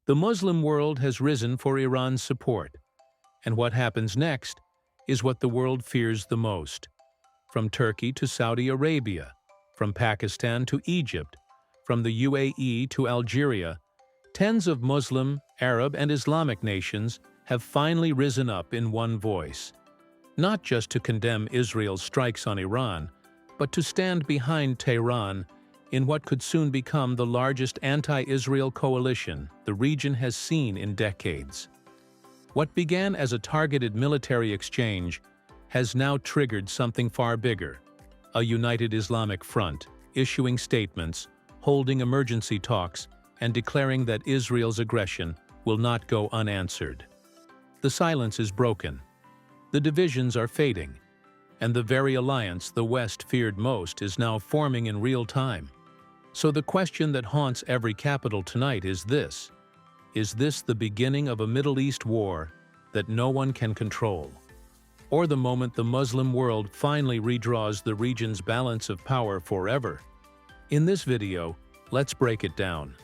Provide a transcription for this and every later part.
The Muslim world has risen for Iran's support, and what happens next is what the world fears the most. From Turkey to Saudi Arabia, from Pakistan to Egypt, from the UAE to Algeria, tens of Muslim, Arab, and Islamic nations have finally risen up in one voice, not just to condemn Israel's strikes on Iran, but to stand behind Tehran in what could soon become the largest anti-Israel coalition the region has seen in decades. What began as a targeted military exchange has now triggered something far bigger: a united Islamic front, issuing statements, holding emergency talks, and declaring that Israel's aggression will not go unanswered. The silence is broken. The divisions are fading, and the very alliance the West feared most is now forming in real time. So the question that haunts every capital tonight is this: is this the beginning of a Middle East war that no one can control? Or the moment the Muslim world finally redraws the region's balance of power forever? In this video, let's break it down.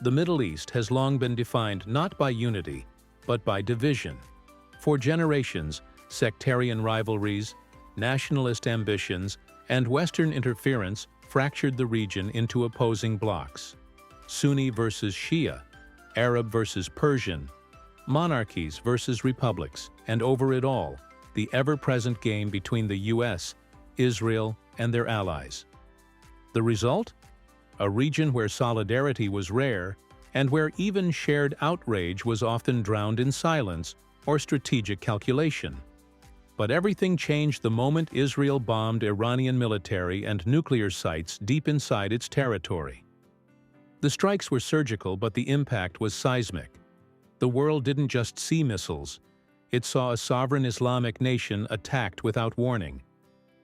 The Middle East has long been defined not by unity, but by division. For generations, sectarian rivalries, nationalist ambitions, and Western interference fractured the region into opposing blocs: Sunni versus Shia, Arab versus Persian, monarchies versus republics, and over it all, the ever-present game between the US, Israel, and their allies. The result? A region where solidarity was rare, and where even shared outrage was often drowned in silence or strategic calculation. But everything changed the moment Israel bombed Iranian military and nuclear sites deep inside its territory. The strikes were surgical, but the impact was seismic. The world didn't just see missiles, it saw a sovereign Islamic nation attacked without warning.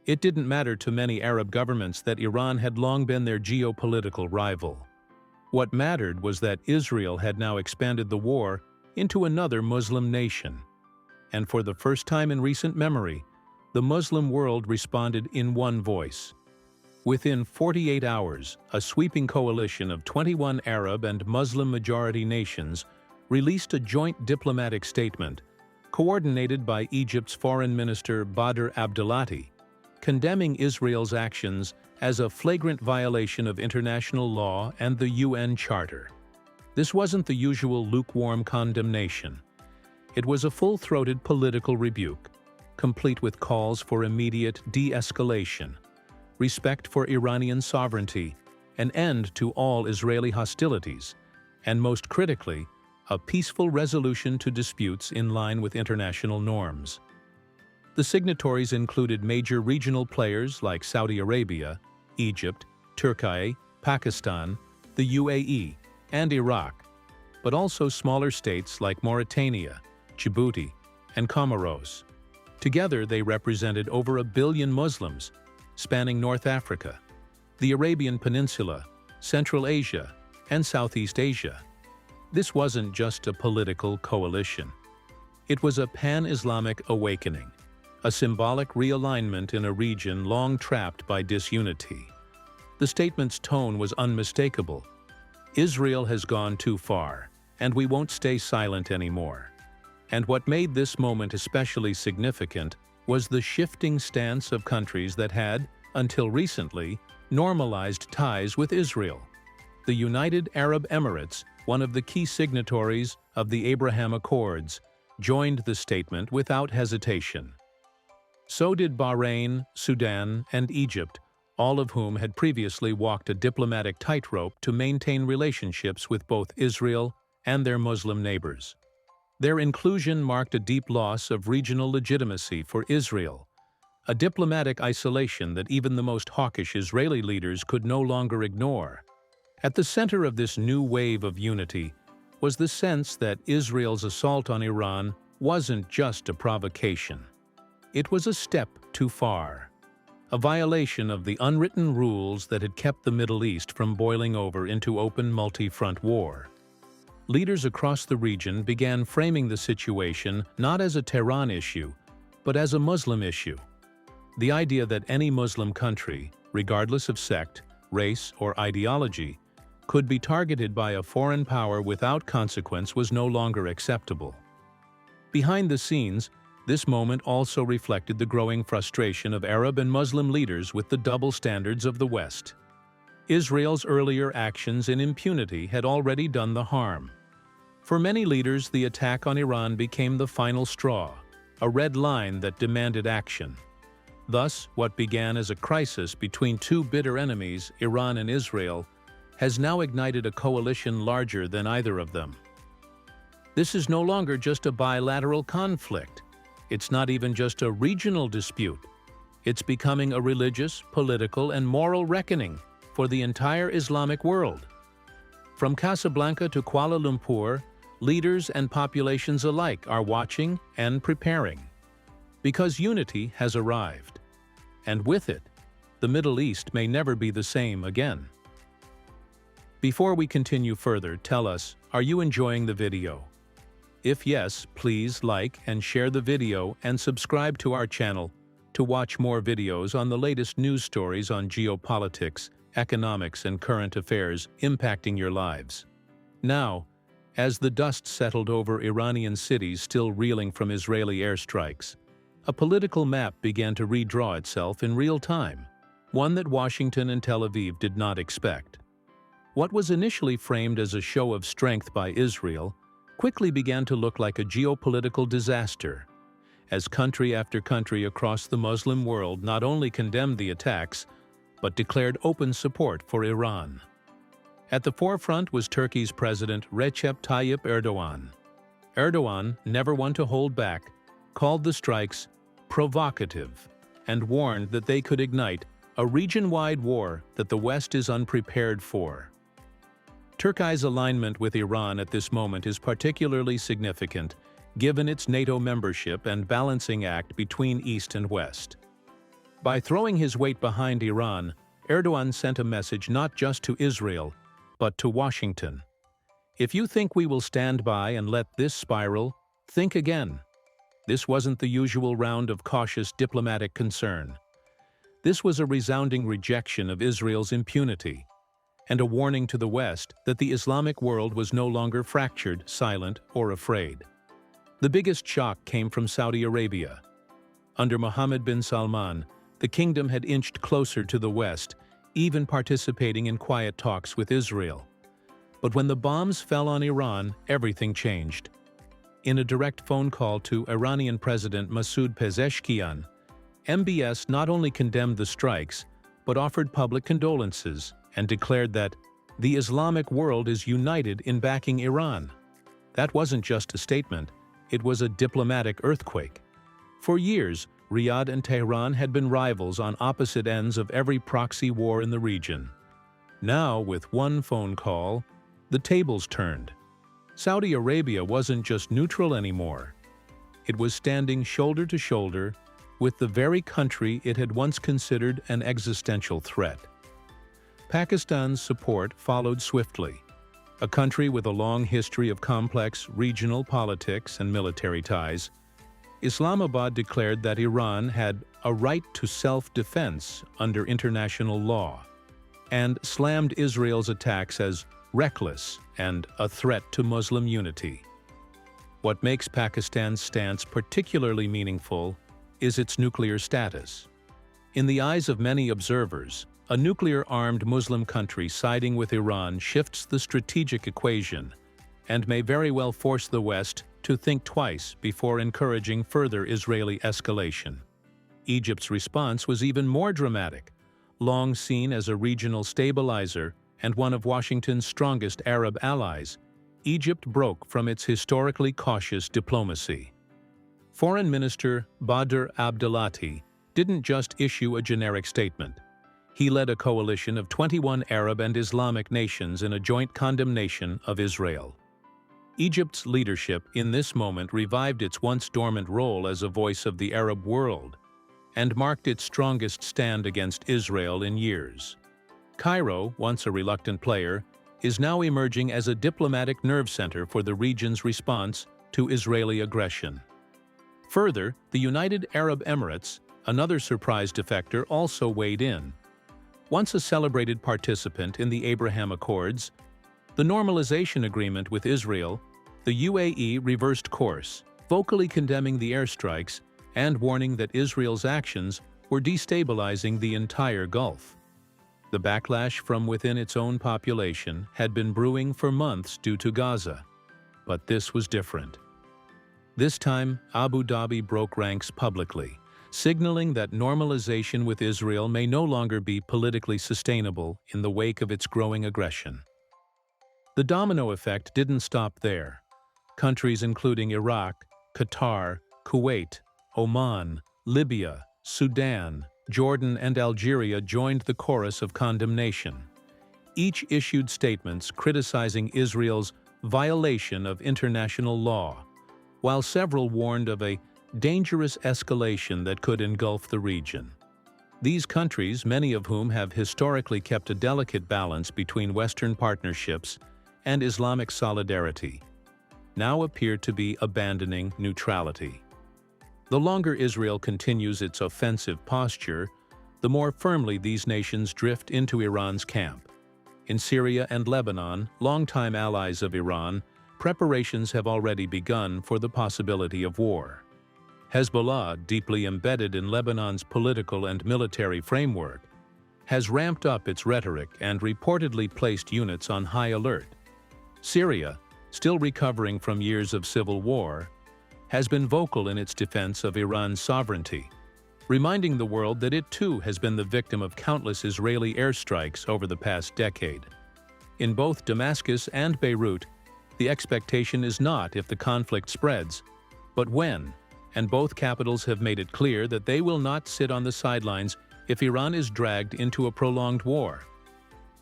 It didn't matter to many Arab governments that Iran had long been their geopolitical rival. What mattered was that Israel had now expanded the war into another Muslim nation. And for the first time in recent memory, the Muslim world responded in one voice. Within 48 hours, a sweeping coalition of 21 Arab and Muslim-majority nations released a joint diplomatic statement, coordinated by Egypt's Foreign Minister Badr Abdelati, condemning Israel's actions as a flagrant violation of international law and the UN Charter. This wasn't the usual lukewarm condemnation. It was a full-throated political rebuke, complete with calls for immediate de-escalation, respect for Iranian sovereignty, an end to all Israeli hostilities, and most critically, a peaceful resolution to disputes in line with international norms. The signatories included major regional players like Saudi Arabia, Egypt, Turkey, Pakistan, the UAE, and Iraq, but also smaller states like Mauritania, Djibouti, and Comoros. Together, they represented over 1 billion Muslims, spanning North Africa, the Arabian Peninsula, Central Asia, and Southeast Asia. This wasn't just a political coalition. It was a pan-Islamic awakening, a symbolic realignment in a region long trapped by disunity. The statement's tone was unmistakable. Israel has gone too far, and we won't stay silent anymore. And what made this moment especially significant was the shifting stance of countries that had, until recently, normalized ties with Israel. The United Arab Emirates, one of the key signatories of the Abraham Accords, joined the statement without hesitation. So did Bahrain, Sudan, and Egypt, all of whom had previously walked a diplomatic tightrope to maintain relationships with both Israel and their Muslim neighbors. Their inclusion marked a deep loss of regional legitimacy for Israel, a diplomatic isolation that even the most hawkish Israeli leaders could no longer ignore. At the center of this new wave of unity was the sense that Israel's assault on Iran wasn't just a provocation. It was a step too far, a violation of the unwritten rules that had kept the Middle East from boiling over into open multi-front war. Leaders across the region began framing the situation not as a Tehran issue, but as a Muslim issue. The idea that any Muslim country, regardless of sect, race, or ideology, could be targeted by a foreign power without consequence was no longer acceptable. Behind the scenes, this moment also reflected the growing frustration of Arab and Muslim leaders with the double standards of the West. Israel's earlier actions in impunity had already done the harm. For many leaders, the attack on Iran became the final straw, a red line that demanded action. Thus, what began as a crisis between two bitter enemies, Iran and Israel, has now ignited a coalition larger than either of them. This is no longer just a bilateral conflict. It's not even just a regional dispute. It's becoming a religious, political, and moral reckoning for the entire Islamic world. From Casablanca to Kuala Lumpur, leaders and populations alike are watching and preparing. Because unity has arrived. And with it, the Middle East may never be the same again. Before we continue further, tell us, are you enjoying the video? If yes, please like and share the video and subscribe to our channel to watch more videos on the latest news stories on geopolitics, economics, and current affairs impacting your lives. Now, as the dust settled over Iranian cities still reeling from Israeli airstrikes, a political map began to redraw itself in real time, one that Washington and Tel Aviv did not expect. What was initially framed as a show of strength by Israel quickly began to look like a geopolitical disaster, as country after country across the Muslim world not only condemned the attacks, but declared open support for Iran. At the forefront was Turkey's President Recep Tayyip Erdogan. Erdogan, never one to hold back, called the strikes provocative and warned that they could ignite a region-wide war that the West is unprepared for. Turkey's alignment with Iran at this moment is particularly significant, given its NATO membership and balancing act between East and West. By throwing his weight behind Iran, Erdogan sent a message not just to Israel, but to Washington. If you think we will stand by and let this spiral, think again. This wasn't the usual round of cautious diplomatic concern. This was a resounding rejection of Israel's impunity, and a warning to the West that the Islamic world was no longer fractured, silent, or afraid. The biggest shock came from Saudi Arabia. Under Mohammed bin Salman, the kingdom had inched closer to the West, even participating in quiet talks with Israel. But when the bombs fell on Iran, everything changed. In a direct phone call to Iranian President Masoud Pezeshkian, MBS not only condemned the strikes, but offered public condolences and declared that the Islamic world is united in backing Iran. That wasn't just a statement, it was a diplomatic earthquake. For years, Riyadh and Tehran had been rivals on opposite ends of every proxy war in the region. Now, with one phone call, the tables turned. Saudi Arabia wasn't just neutral anymore. It was standing shoulder to shoulder with the very country it had once considered an existential threat. Pakistan's support followed swiftly. A country with a long history of complex regional politics and military ties, Islamabad declared that Iran had a right to self-defense under international law, and slammed Israel's attacks as reckless and a threat to Muslim unity. What makes Pakistan's stance particularly meaningful is its nuclear status. In the eyes of many observers, a nuclear-armed Muslim country siding with Iran shifts the strategic equation and may very well force the West to think twice before encouraging further Israeli escalation. Egypt's response was even more dramatic. Long seen as a regional stabilizer and one of Washington's strongest Arab allies, Egypt broke from its historically cautious diplomacy. Foreign Minister Badr Abdelati didn't just issue a generic statement. He led a coalition of 21 Arab and Islamic nations in a joint condemnation of Israel. Egypt's leadership in this moment revived its once dormant role as a voice of the Arab world and marked its strongest stand against Israel in years. Cairo, once a reluctant player, is now emerging as a diplomatic nerve center for the region's response to Israeli aggression. Further, the United Arab Emirates, another surprise defector, also weighed in. Once a celebrated participant in the Abraham Accords, The normalization agreement with Israel, the UAE reversed course, vocally condemning the airstrikes and warning that Israel's actions were destabilizing the entire Gulf. The backlash from within its own population had been brewing for months due to Gaza, but this was different. This time, Abu Dhabi broke ranks publicly, signaling that normalization with Israel may no longer be politically sustainable in the wake of its growing aggression. The domino effect didn't stop there. Countries including Iraq, Qatar, Kuwait, Oman, Libya, Sudan, Jordan, and Algeria joined the chorus of condemnation. Each issued statements criticizing Israel's violation of international law, while several warned of a dangerous escalation that could engulf the region. These countries, many of whom have historically kept a delicate balance between Western partnerships and Islamic solidarity, now appear to be abandoning neutrality. The longer Israel continues its offensive posture, the more firmly these nations drift into Iran's camp. In Syria and Lebanon, longtime allies of Iran, preparations have already begun for the possibility of war. Hezbollah, deeply embedded in Lebanon's political and military framework, has ramped up its rhetoric and reportedly placed units on high alert. Syria, still recovering from years of civil war, has been vocal in its defense of Iran's sovereignty, reminding the world that it too has been the victim of countless Israeli airstrikes over the past decade. In both Damascus and Beirut, the expectation is not if the conflict spreads, but when, and both capitals have made it clear that they will not sit on the sidelines if Iran is dragged into a prolonged war.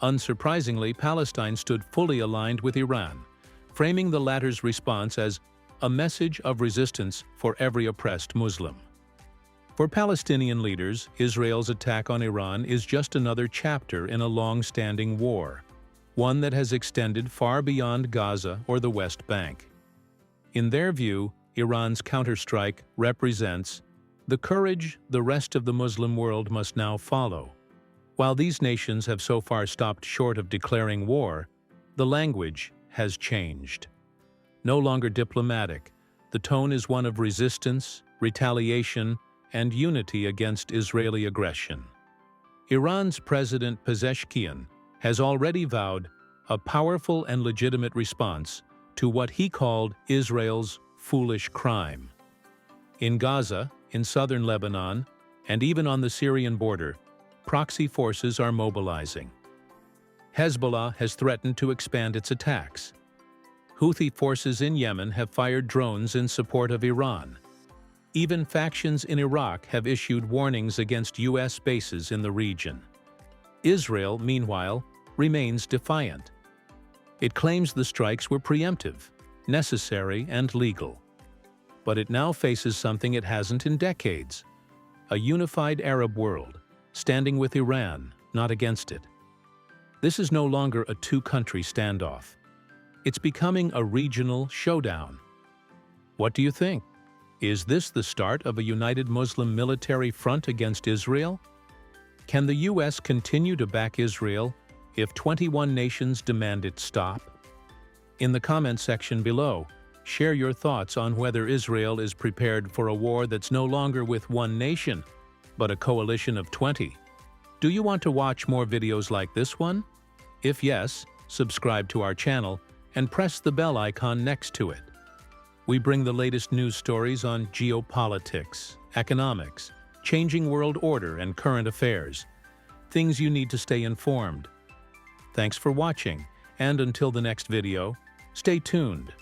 Unsurprisingly, Palestine stood fully aligned with Iran, framing the latter's response as a message of resistance for every oppressed Muslim. For Palestinian leaders, Israel's attack on Iran is just another chapter in a long-standing war, one that has extended far beyond Gaza or the West Bank. In their view, Iran's counterstrike represents the courage the rest of the Muslim world must now follow. While these nations have so far stopped short of declaring war, the language has changed. No longer diplomatic, the tone is one of resistance, retaliation, and unity against Israeli aggression. Iran's President Pezeshkian has already vowed a powerful and legitimate response to what he called Israel's foolish crime. In Gaza, in southern Lebanon, and even on the Syrian border, proxy forces are mobilizing. Hezbollah has threatened to expand its attacks. Houthi forces in Yemen have fired drones in support of Iran. Even factions in Iraq have issued warnings against U.S. bases in the region. Israel, meanwhile, remains defiant. It claims the strikes were preemptive, necessary, and legal. But it now faces something it hasn't in decades: a unified Arab world, standing with Iran, not against it. This is no longer a two-country standoff. It's becoming a regional showdown. What do you think? Is this the start of a united Muslim military front against Israel? Can the U.S. continue to back Israel if 21 nations demand it stop? In the comment section below, share your thoughts on whether Israel is prepared for a war that's no longer with one nation, but a coalition of 20. Do you want to watch more videos like this one? If yes, subscribe to our channel and press the bell icon next to it. We bring the latest news stories on geopolitics, economics, changing world order, and current affairs. Things you need to stay informed. Thanks for watching, and until the next video, stay tuned.